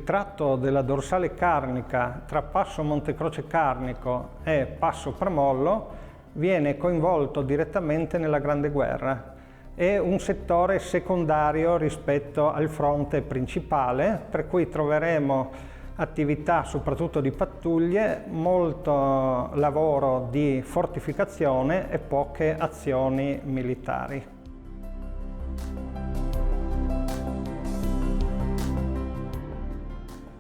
Il tratto della dorsale carnica tra Passo Montecroce Carnico e Passo Pramollo viene coinvolto direttamente nella Grande Guerra. È un settore secondario rispetto al fronte principale, per cui troveremo attività soprattutto di pattuglie, molto lavoro di fortificazione e poche azioni militari.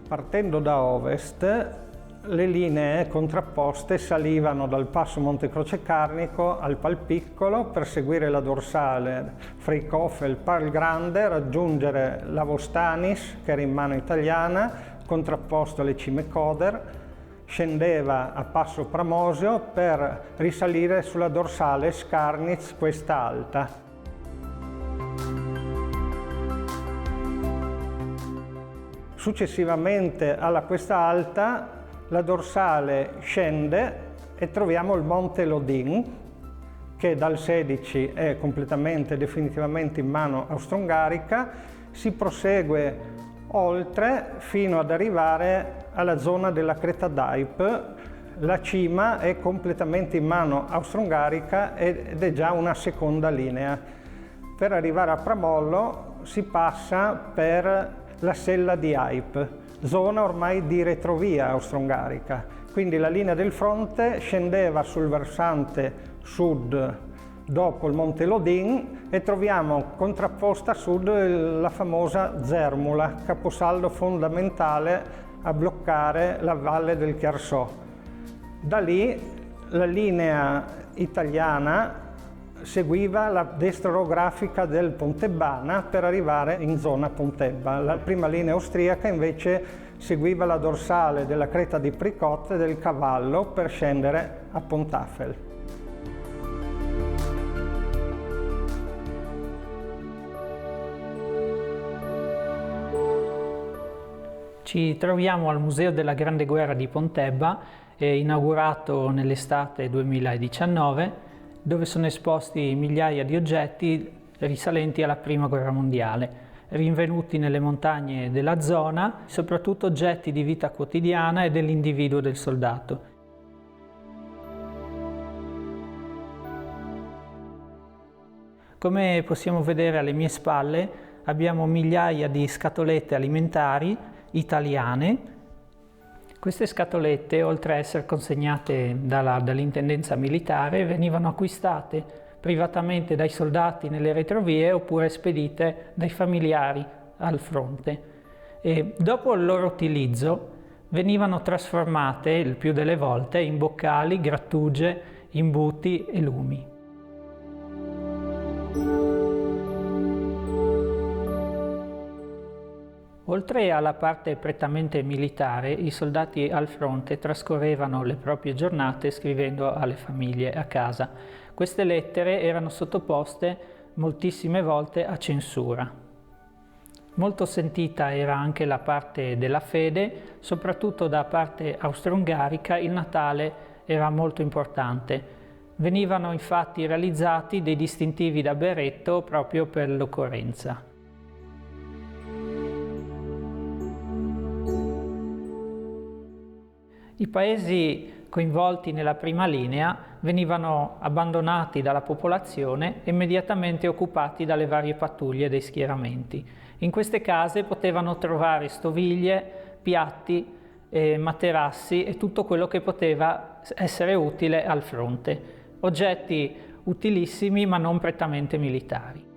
Partendo da ovest, le linee contrapposte salivano dal Passo Montecroce Carnico al Palpiccolo per seguire la dorsale Freikhofen-Parl Grande, raggiungere l'Avostanis, che era in mano italiana, contrapposto alle Cime Coder, scendeva a Passo Pramosio per risalire sulla dorsale Skarnitz, questa alta. Successivamente alla questa alta la dorsale scende e troviamo il Monte Lodin, che dal 16 è completamente, definitivamente in mano austro-ungarica. Si prosegue oltre fino ad arrivare alla zona della Creta d'Aip. La cima è completamente in mano austro-ungarica ed è già una seconda linea. Per arrivare a Pramollo si passa per la sella di Aip, zona ormai di retrovia austro-ungarica. Quindi la linea del fronte scendeva sul versante sud dopo il Monte Lodin e troviamo contrapposta a sud la famosa Zermula, caposaldo fondamentale a bloccare la valle del Chiarsò. Da lì la linea italiana seguiva la destra orografica del Pontebbana per arrivare in zona Pontebba. La prima linea austriaca invece seguiva la dorsale della Creta di Pricot e del Cavallo per scendere a Pontafel. Ci troviamo al Museo della Grande Guerra di Pontebba, inaugurato nell'estate 2019, dove sono esposti migliaia di oggetti risalenti alla Prima Guerra Mondiale, rinvenuti nelle montagne della zona, soprattutto oggetti di vita quotidiana e dell'individuo del soldato. Come possiamo vedere alle mie spalle, abbiamo migliaia di scatolette alimentari italiane. Queste scatolette, oltre a essere consegnate dall'intendenza militare, venivano acquistate privatamente dai soldati nelle retrovie oppure spedite dai familiari al fronte. E dopo il loro utilizzo venivano trasformate il più delle volte in boccali, grattugie, imbuti e lumi. Oltre alla parte prettamente militare, i soldati al fronte trascorrevano le proprie giornate scrivendo alle famiglie a casa. Queste lettere erano sottoposte moltissime volte a censura. Molto sentita era anche la parte della fede, soprattutto da parte austro-ungarica il Natale era molto importante. Venivano infatti realizzati dei distintivi da berretto proprio per l'occorrenza. I paesi coinvolti nella prima linea venivano abbandonati dalla popolazione e immediatamente occupati dalle varie pattuglie dei schieramenti. In queste case potevano trovare stoviglie, piatti, materassi e tutto quello che poteva essere utile al fronte. Oggetti utilissimi ma non prettamente militari.